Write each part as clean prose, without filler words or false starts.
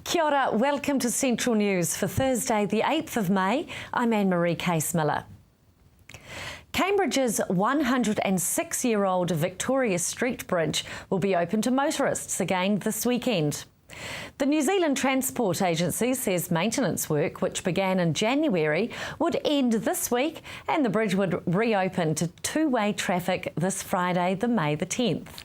Kia ora, welcome to Central News for Thursday the 8th of May. I'm Anne-Marie Case-Miller. Cambridge's 106-year-old Victoria Street Bridge will be open to motorists again this weekend. The New Zealand Transport Agency says maintenance work, which began in January, would end this week and the bridge would reopen to two-way traffic this Friday, May the 10th.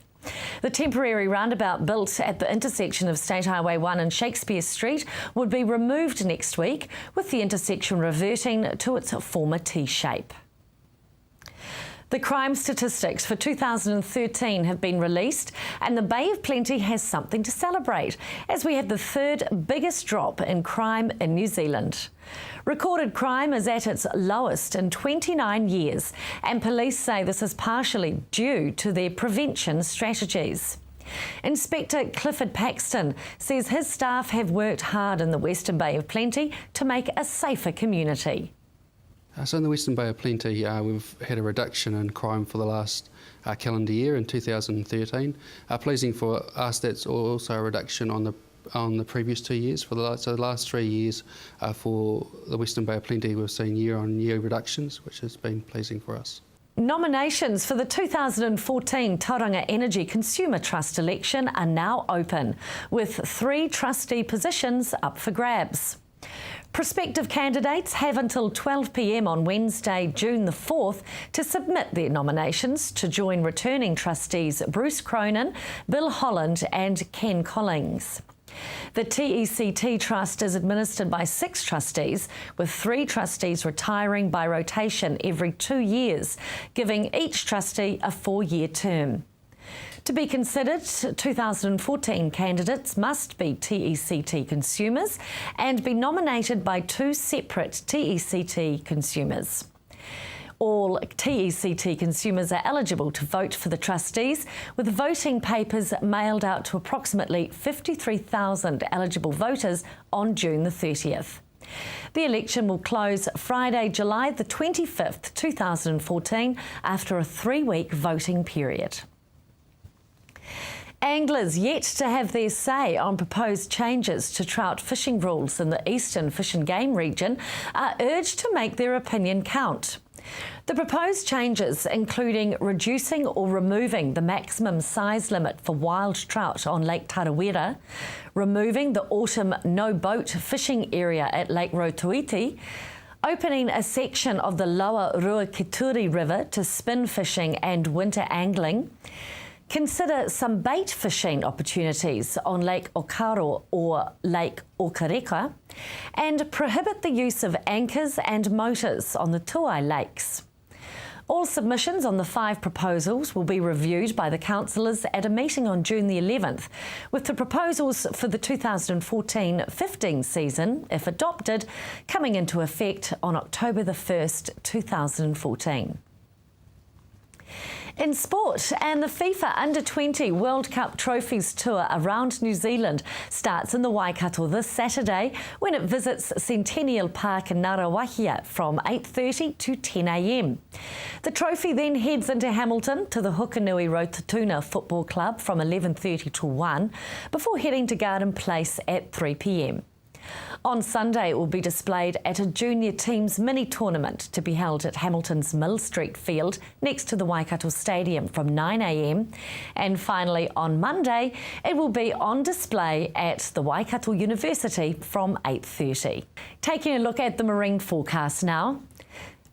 The temporary roundabout built at the intersection of State Highway 1 and Shakespeare Street would be removed next week, with the intersection reverting to its former T-shape. The crime statistics for 2013 have been released and the Bay of Plenty has something to celebrate as we have the third biggest drop in crime in New Zealand. Recorded crime is at its lowest in 29 years and police say this is partially due to their prevention strategies. Inspector Clifford Paxton says his staff have worked hard in the Western Bay of Plenty to make a safer community. So in the Western Bay of Plenty, we've had a reduction in crime for the last calendar year in 2013. Pleasing for us, that's also a reduction on the previous 2 years. For the last 3 years for the Western Bay of Plenty, we've seen year-on-year reductions, which has been pleasing for us. Nominations for the 2014 Tauranga Energy Consumer Trust election are now open, with 3 trustee positions up for grabs. Prospective candidates have until 12 p.m. on Wednesday, June the 4th, to submit their nominations to join returning trustees Bruce Cronin, Bill Holland and Ken Collings. The TECT Trust is administered by 6 trustees, with 3 trustees retiring by rotation every 2 years, giving each trustee a 4-year term. To be considered, 2014 candidates must be TECT consumers and be nominated by 2 separate TECT consumers. All TECT consumers are eligible to vote for the trustees, with voting papers mailed out to approximately 53,000 eligible voters on June the 30th. The election will close Friday, July the 25th, 2014, after a 3-week voting period. Anglers yet to have their say on proposed changes to trout fishing rules in the Eastern Fish and Game region are urged to make their opinion count. The proposed changes, including reducing or removing the maximum size limit for wild trout on Lake Tarawera, removing the autumn no-boat fishing area at Lake Rotoiti, opening a section of the lower Ruakituri River to spin fishing and winter angling, consider some bait fishing opportunities on Lake Okaro or Lake Okareka, and prohibit the use of anchors and motors on the Tuai lakes. All submissions on the 5 proposals will be reviewed by the councillors at a meeting on June the 11th, with the proposals for the 2014-15 season, if adopted, coming into effect on October the 1st, 2014. In sport, and the FIFA Under-20 World Cup Trophies Tour around New Zealand starts in the Waikato this Saturday when it visits Centennial Park in Ngarawahia from 8:30 to 10 a.m. The trophy then heads into Hamilton to the Hukanui Rototuna Football Club from 11:30 to 1 before heading to Garden Place at 3 p.m. On Sunday, it will be displayed at a junior teams mini-tournament to be held at Hamilton's Mill Street Field next to the Waikato Stadium from 9 a.m. And finally, on Monday, it will be on display at the Waikato University from 8:30. Taking a look at the marine forecast now.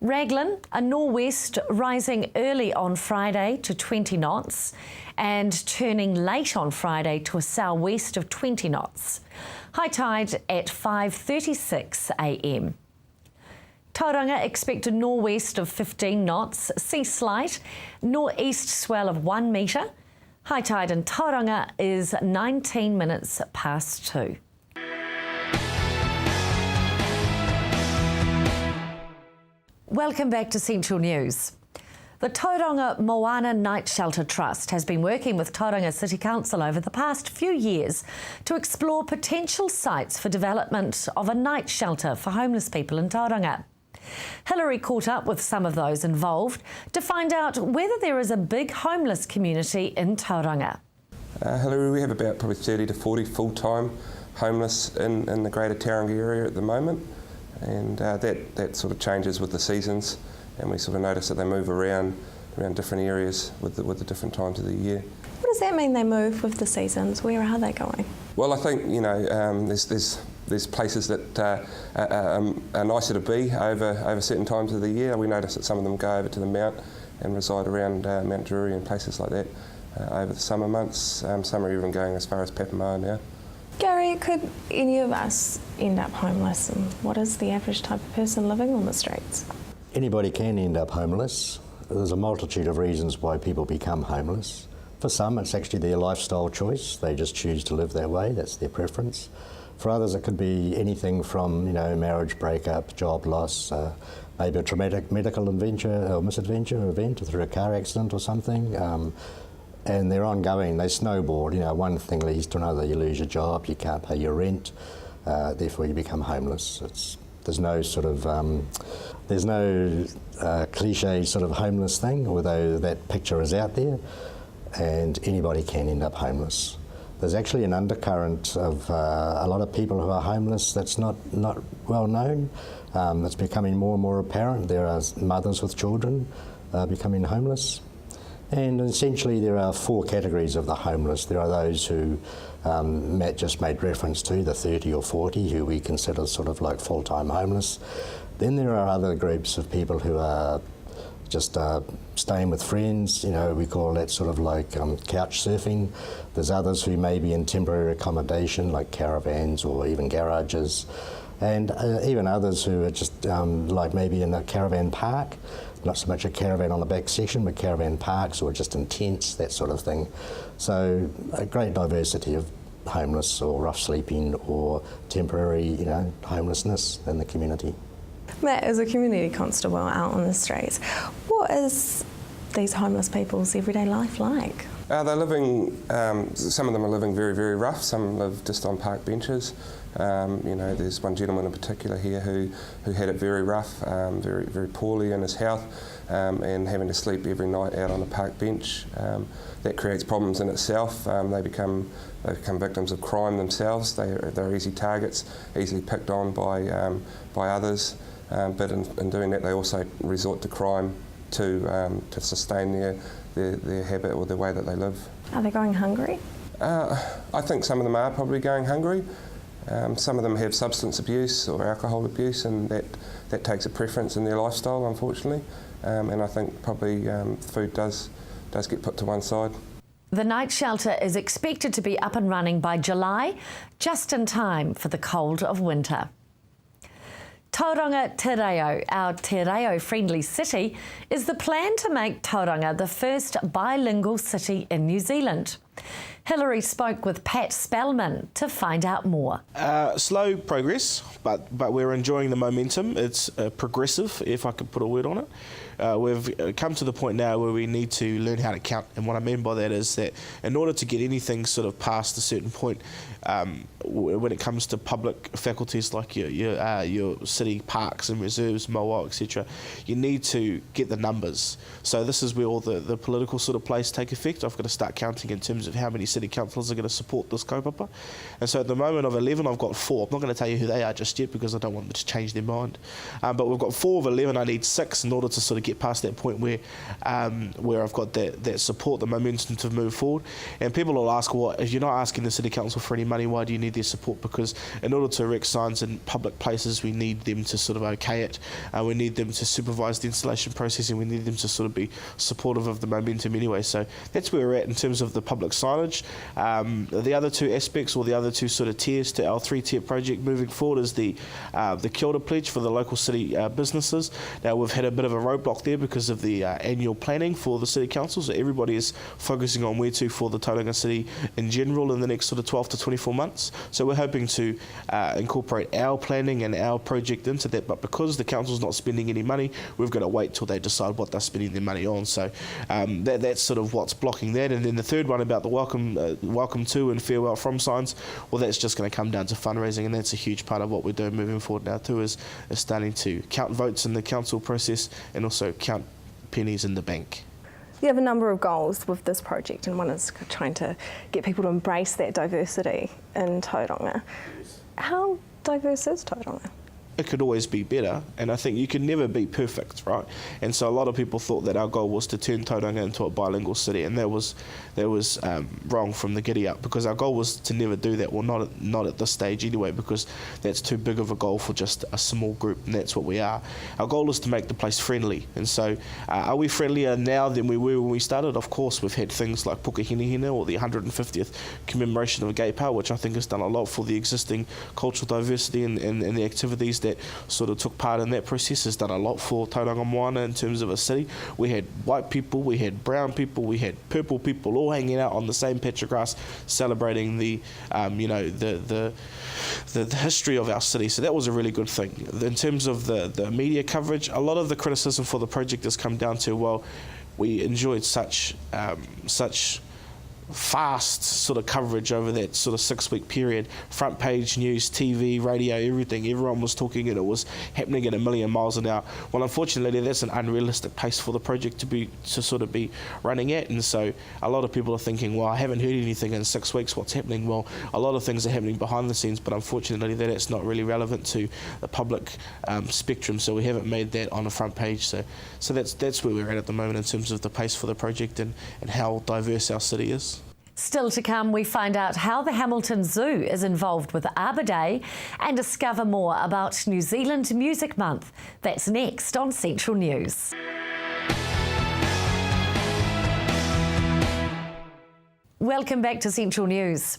Raglan, a nor'west rising early on Friday to 20 knots and turning late on Friday to a sou'west of 20 knots. High tide at 5:36 a.m. Tauranga expect a nor'west of 15 knots, sea slight, nor'east swell of 1 metre. High tide in Tauranga is 19 minutes past 2. Welcome back to Central News. The Tauranga Moana Night Shelter Trust has been working with Tauranga City Council over the past few years to explore potential sites for development of a night shelter for homeless people in Tauranga. Hilary caught up with some of those involved to find out whether there is a big homeless community in Tauranga. Hilary, we have about probably 30 to 40 full-time homeless in the Greater Tauranga area at the moment, and that sort of changes with the seasons, and we sort of notice that they move around different areas with the different times of the year. What does that mean, they move with the seasons? Where are they going? Well, I think, there's places that are nicer to be over certain times of the year. We notice that some of them go over to the Mount and reside around Mount Drury and places like that over the summer months. Some are even going as far as Papamoa now. Gary, could any of us end up homeless, and what is the average type of person living on the streets? Anybody can end up homeless. There's a multitude of reasons why people become homeless. For some, it's actually their lifestyle choice. They just choose to live that way. That's their preference. For others, it could be anything from, marriage breakup, job loss, maybe a traumatic medical adventure or misadventure or event through a car accident or something. And they're ongoing. They snowboard. One thing leads to another. You lose your job, you can't pay your rent, therefore you become homeless. There's no sort of cliche sort of homeless thing, although that picture is out there. And anybody can end up homeless. There's actually an undercurrent of a lot of people who are homeless that's not well known. That's becoming more and more apparent. There are mothers with children becoming homeless. And essentially there are 4 categories of the homeless. There are those who Matt just made reference to, the 30 or 40, who we consider sort of like full-time homeless. Then there are other groups of people who are just staying with friends, we call that sort of like couch surfing. There's others who may be in temporary accommodation, like caravans or even garages. And even others who are just like maybe in a caravan park, not so much a caravan on the back section, but caravan parks or just in tents, that sort of thing. So a great diversity of homeless or rough sleeping or temporary, homelessness in the community. Matt, as a community constable out on the streets, what is these homeless people's everyday life like? They're living, some of them are living very, very rough. Some live just on park benches. There's one gentleman in particular here who had it very rough, very, very poorly in his health, and having to sleep every night out on a park bench. That creates problems in itself. They become victims of crime themselves. They're easy targets, easily picked on by others. But in doing that, they also resort to crime to sustain their habit or the way that they live. Are they going hungry? I think some of them are probably going hungry. Some of them have substance abuse or alcohol abuse, and that takes a preference in their lifestyle, unfortunately. And I think probably food does get put to one side. The night shelter is expected to be up and running by July, just in time for the cold of winter. Tauranga Te Reo, our Te Reo-friendly city, is the plan to make Tauranga the first bilingual city in New Zealand. Hillary spoke with Pat Spellman to find out more. Slow progress, but we're enjoying the momentum. It's progressive, if I could put a word on it. We've come to the point now where we need to learn how to count, and what I mean by that is that in order to get anything sort of past a certain point, when it comes to public faculties like your city parks and reserves, moa, etc., you need to get the numbers. So this is where all the political sort of plays take effect. I've got to start counting in terms of how many city councillors are going to support this kaupapa. And so at the moment of 11, I've got 4. I'm not going to tell you who they are just yet because I don't want them to change their mind. But we've got 4 of 11. I need 6 in order to sort of get past that point where I've got that support, the momentum to move forward. And people will ask, well, if you're not asking the City Council for any money, why do you need their support? Because in order to erect signs in public places, we need them to sort of okay it. We need them to supervise the installation process, and we need them to sort of be supportive of the momentum anyway. So that's where we're at in terms of the public signage. The other 2 aspects, or the other 2 sort of tiers to our 3-tier project moving forward, is the Kia Ora Pledge for the local city businesses. Now, we've had a bit of a roadblock there because of the annual planning for the City Council, so everybody is focusing on where to for the Tauranga City in general in the next sort of 12 to 24 months. So we're hoping to incorporate our planning and our project into that, but because the council's not spending any money, we've got to wait till they decide what they're spending their money on. So that's sort of what's blocking that. And then the third one about the welcome to and farewell from signs, well, that's just going to come down to fundraising, and that's a huge part of what we're doing moving forward now too, is starting to count votes in the council process and also count pennies in the bank. You have a number of goals with this project, and one is trying to get people to embrace that diversity in Tauranga. How diverse is Tauranga? It could always be better, and I think you can never be perfect, right? And so a lot of people thought that our goal was to turn Tauranga into a bilingual city, and that was wrong from the giddy up, because our goal was to never do that. Well, not at this stage anyway, because that's too big of a goal for just a small group, and that's what we are. Our goal is to make the place friendly, and so are we friendlier now than we were when we started? Of course, we've had things like Pukehenehene, or the 150th commemoration of a gay power, which I think has done a lot for the existing cultural diversity and the activities that sort of took part in that process. Has done a lot for Tauranga Moana in terms of a city. We had white people, we had brown people, we had purple people all hanging out on the same patch of grass, celebrating the history of our city. So that was a really good thing. In terms of the media coverage, a lot of the criticism for the project has come down to, well, we enjoyed such fast sort of coverage over that sort of 6-week period. Front page news, TV, radio, everything. Everyone was talking, and it was happening at 1,000,000 miles an hour. Well, unfortunately, that's an unrealistic pace for the project to sort of be running at. And so a lot of people are thinking, well, I haven't heard anything in 6 weeks. What's happening? Well, a lot of things are happening behind the scenes, but unfortunately, that's not really relevant to the public spectrum. So we haven't made that on the front page. So that's where we're at the moment in terms of the pace for the project and how diverse our city is. Still to come, we find out how the Hamilton Zoo is involved with Arbor Day and discover more about New Zealand Music Month. That's next on Central News. Welcome back to Central News.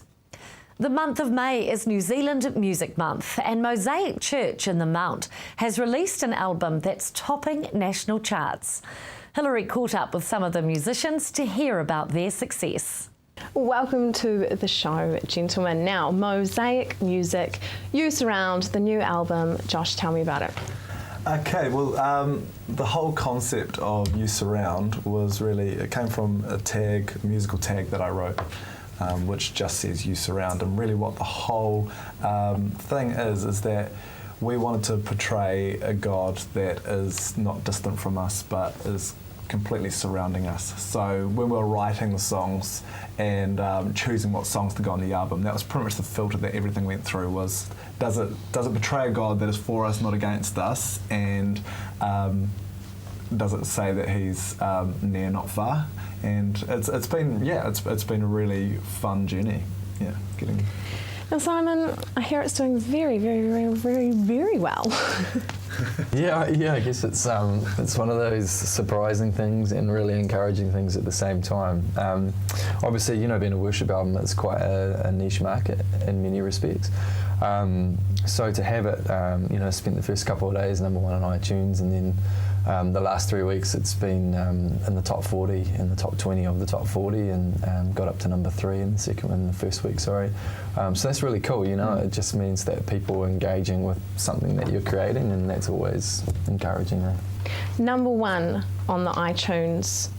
The month of May is New Zealand Music Month, and Mosaic Church in the Mount has released an album that's topping national charts. Hilary caught up with some of the musicians to hear about their success. Welcome to the show, gentlemen. Now, Mosaic Music, You Surround, the new album. Josh, tell me about it. Okay, well, the whole concept of You Surround was really, it came from a musical tag that I wrote, which just says You Surround. And really what the whole thing is that we wanted to portray a God that is not distant from us, but is completely surrounding us. So when we were writing the songs and choosing what songs to go on the album, that was pretty much the filter that everything went through, was does it portray a God that is for us, not against us, and does it say that he's near, not far? And it's been a really fun journey. Yeah, getting. Now, Simon, I hear it's doing very, very, very, very, very well. Yeah, I guess it's one of those surprising things and really encouraging things at the same time. Obviously, being a worship album, it's quite a niche market in many respects. So to have it, spent the first couple of days #1 on iTunes, and then the last 3 weeks it's been in the top 40, in the top 20 of the top 40, and got up to #3 in the first week. So that's really cool. It just means that people are engaging with something that you're creating, and that's always encouraging. #1 on the iTunes.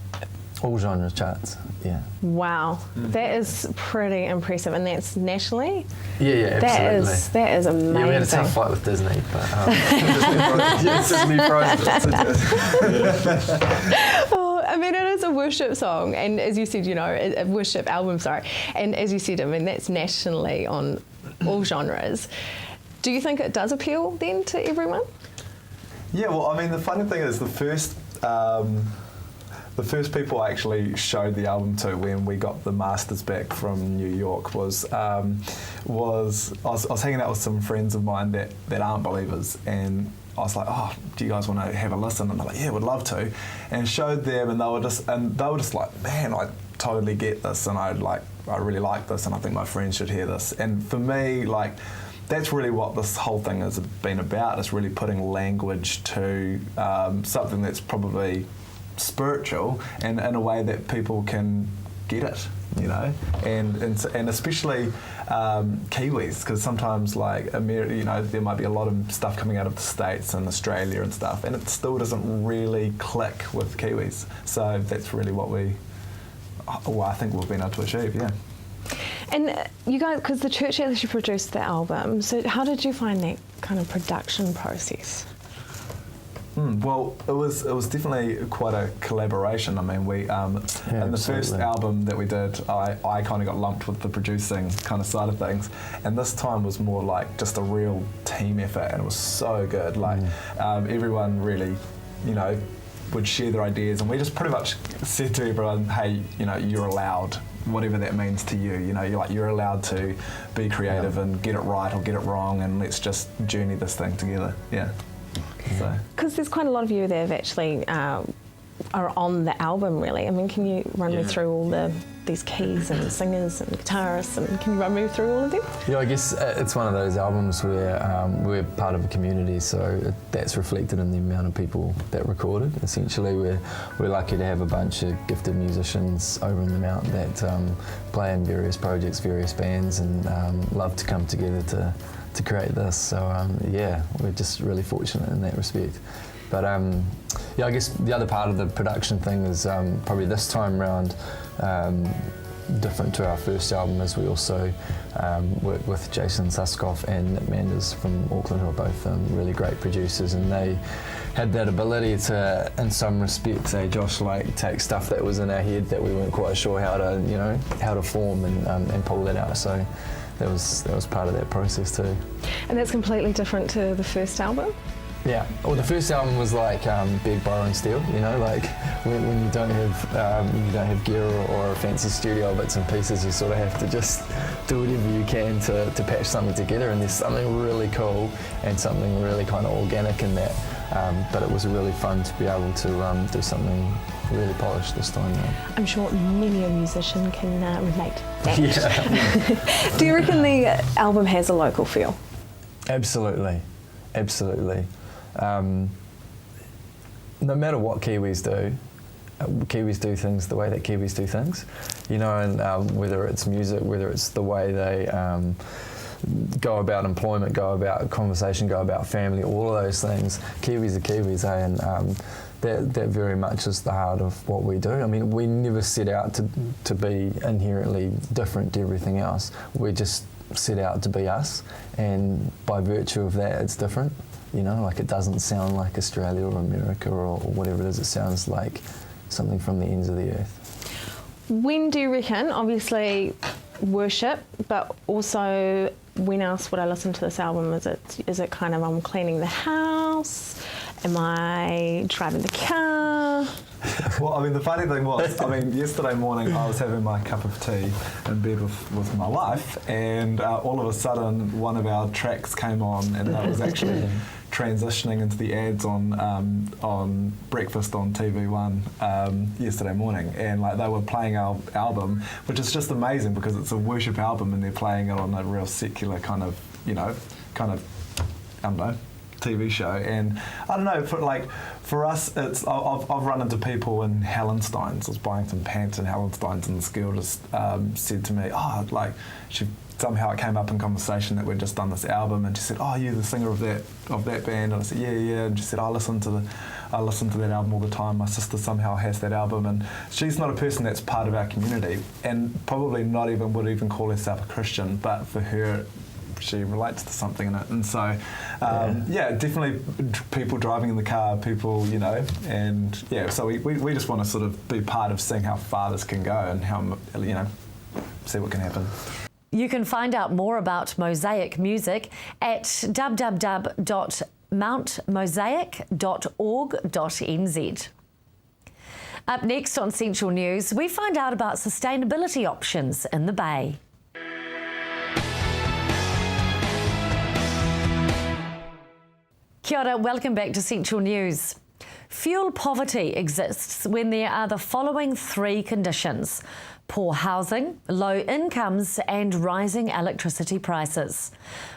All genres charts. Yeah. Wow, that is pretty impressive, and that's nationally. Yeah, absolutely. That is amazing. Yeah, we had a tough fight with Disney, but Disney prized it. Oh, I mean, it is a worship song, and as you said, a worship album. Sorry, and as you said, I mean, that's nationally on all genres. Do you think it does appeal then to everyone? Yeah, well, I mean, the funny thing is the first people I actually showed the album to when we got the masters back from New York was I was hanging out with some friends of mine that aren't believers, and I was like, oh, do you guys want to have a listen? And they're like, yeah, we'd love to. And showed them, and they were just like, man, I totally get this, and I really like this, and I think my friends should hear this. And for me, that's really what this whole thing has been about, is really putting language to something that's probably spiritual, and in a way that people can get it, and especially Kiwis, because sometimes there might be a lot of stuff coming out of the States and Australia and stuff, and it still doesn't really click with Kiwis. So that's really what I think we've been able to achieve. Yeah. And you guys, because the church actually produced the album, so how did you find that kind of production process? Well, it was definitely quite a collaboration. I mean, we in the first album that we did, I kind of got lumped with the producing kind of side of things, and this time was more like just a real team effort, and it was so good. Like everyone really, would share their ideas, and we just pretty much said to everyone, hey, you're allowed, whatever that means to you. You're allowed to be creative and get it right or get it wrong, and let's just journey this thing together. Yeah. Because there's quite a lot of you that have actually are on the album, really. I mean, can you run me through all these keys and singers and guitarists, and can you run me through all of them? Yeah, I guess it's one of those albums where we're part of a community, so that's reflected in the amount of people that recorded. Essentially, we're lucky to have a bunch of gifted musicians over in the Mount that play in various projects, various bands, and love to come together to create this. So we're just really fortunate in that respect. But I guess the other part of the production thing is probably this time round different to our first album, as we also worked with Jason Suskoff and Nick Manders from Auckland, who are both really great producers, and they had that ability to, in some respects, Josh, take stuff that was in our head that we weren't quite sure how to form and pull that out. So that was part of that process too. And that's completely different to the first album? Yeah. Well, the first album was like beg, borrow and steal. When you don't have gear or a fancy studio bits and pieces, you sort of have to just do whatever you can to patch something together. And there's something really cool and something really kind of organic in that. But it was really fun to be able to do something really polished this time. I'm sure many a musician can relate to that. Yeah. Do you reckon the album has a local feel? Absolutely. No matter what Kiwis do things the way that Kiwis do things, and whether it's music, whether it's the way they go about employment, go about conversation, go about family, all of those things, Kiwis are Kiwis, and that very much is the heart of what we do. I mean, we never set out to be inherently different to everything else. We just set out to be us, and by virtue of that, it's different. It doesn't sound like Australia or America or whatever it is. It sounds like something from the ends of the earth. When do you reckon, obviously worship, but also when else would I listen to this album? Is it kind of I'm cleaning the house? Am I driving the car? Well, I mean, the funny thing was, yesterday morning I was having my cup of tea in bed with my wife, and all of a sudden one of our tracks came on, and that was actually transitioning into the ads on breakfast on TV1 yesterday morning, and they were playing our album, which is just amazing because it's a worship album, and they're playing it on a real secular kind of I don't know, TV show. And I don't know, for us, it's I've run into people in Hallensteins. I was buying some pants in Hallensteins, and this girl just said to me, somehow it came up in conversation that we'd just done this album, and she said, "Oh, you're the singer of that band?" And I said, "Yeah." And she said, I listen to that album all the time. My sister somehow has that album, and she's not a person that's part of our community, and probably would even call herself a Christian, but for her, she relates to something in it. And so, definitely people driving in the car, people, and so we just want to sort of be part of seeing how far this can go and how, see what can happen. You can find out more about Mosaic Music at www.mountmosaic.org.nz. Up next on Central News, we find out about sustainability options in the Bay. Kia ora, welcome back to Central News. Fuel poverty exists when there are the following three conditions: poor housing, low incomes and rising electricity prices.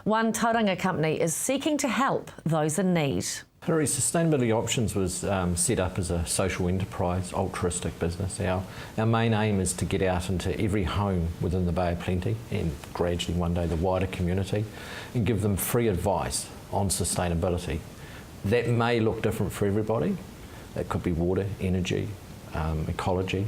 One tauranga company is seeking to help those in need. Hillary, Sustainability Options was set up as a social enterprise, altruistic business. Our main aim is to get out into every home within the Bay of Plenty and gradually one day the wider community and give them free advice on sustainability. That may look different for everybody. It could be water, energy, ecology.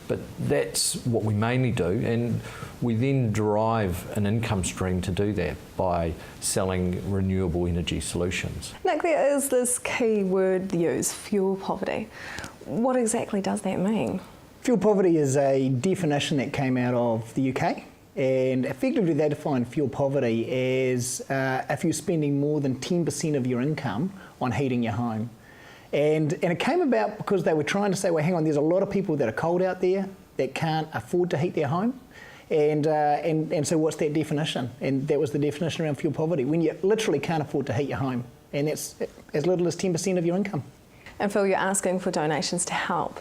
But that's what we mainly do, and we then derive an income stream to do that by selling renewable energy solutions. Nick, there is this key word used, fuel poverty. What exactly does that mean? Fuel poverty is a definition that came out of the UK, and effectively they define fuel poverty as if you're spending more than 10% of your income on heating your home. And it came about because they were trying to say, well, hang on, there's a lot of people that are cold out there that can't afford to heat their home. And so what's that definition? And that was the definition around fuel poverty, when you literally can't afford to heat your home. And that's as little as 10% of your income. And Phil, you're asking for donations to help.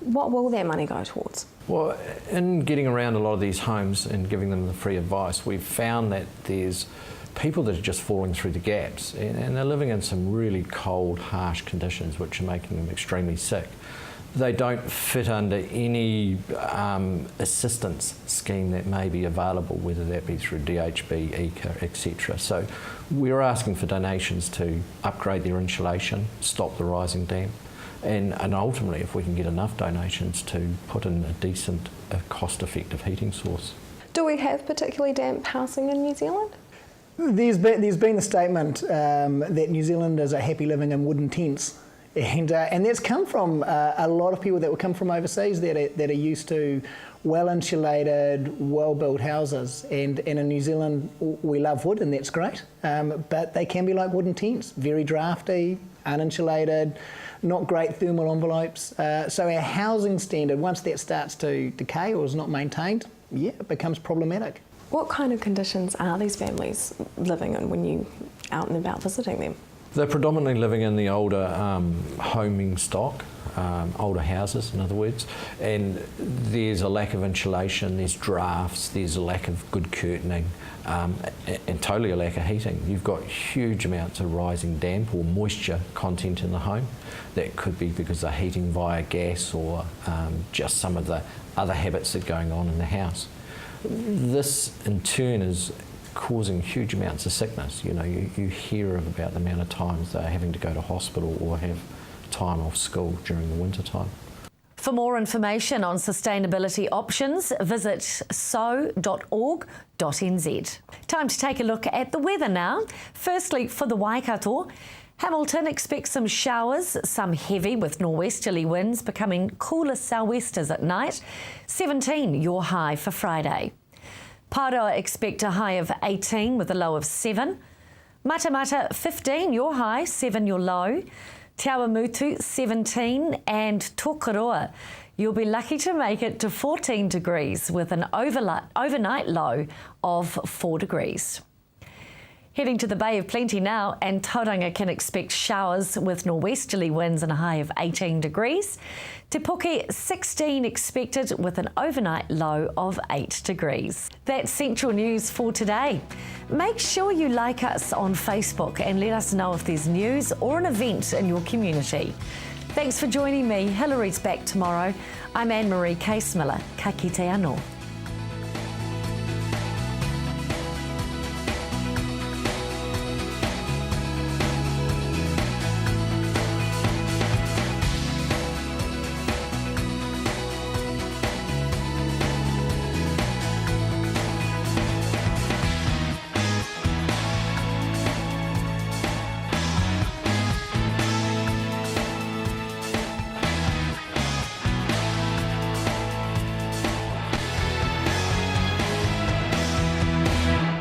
What will that money go towards? Well, in getting around a lot of these homes and giving them the free advice, we've found that there's people that are just falling through the gaps, and they're living in some really cold, harsh conditions which are making them extremely sick. They don't fit under any assistance scheme that may be available, whether that be through DHB, ECA, etc. So we're asking for donations to upgrade their insulation, stop the rising damp, and ultimately, if we can get enough donations, to put in a decent, cost-effective heating source. Do we have particularly damp housing in New Zealand? There's been the statement that New Zealanders are happy living in wooden tents, and that's come from a lot of people that would come from overseas that are used to well-insulated, well-built houses. And in New Zealand, we love wood, and that's great, but they can be like wooden tents, very drafty, uninsulated, not great thermal envelopes. So our housing standard, once that starts to decay or is not maintained, it becomes problematic. What kind of conditions are these families living in when you out and about visiting them? They're predominantly living in the older homing stock, older houses in other words, and there's a lack of insulation, there's drafts, there's a lack of good curtaining, and totally a lack of heating. You've got huge amounts of rising damp or moisture content in the home. That could be because they're heating via gas or just some of the other habits that are going on in the house. This in turn is causing huge amounts of sickness. You know, you hear about the amount of times they're having to go to hospital or have time off school during the winter time. For more information on sustainability options, visit so.org.nz. Time to take a look at the weather now. Firstly, for the Waikato, Hamilton expects some showers, some heavy with norwesterly winds, becoming cooler sou'westers at night. 17 your high for Friday. Paroa expect a high of 18 with a low of 7. Matamata 15 your high, 7 your low. Te Awamutu 17 and Tokoroa. You'll be lucky to make it to 14 degrees with an overnight low of 4 degrees. Heading to the Bay of Plenty now, and Tauranga can expect showers with norwesterly winds and a high of 18 degrees. Te Puke 16 expected with an overnight low of 8 degrees. That's Central News for today. Make sure you like us on Facebook and let us know if there's news or an event in your community. Thanks for joining me. Hillary's back tomorrow. I'm Anne-Marie Case-Miller. Ka kite anō.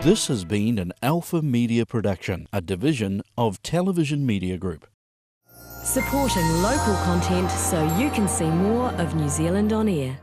This has been an Alpha Media production, a division of Television Media Group. Supporting local content so you can see more of New Zealand on air.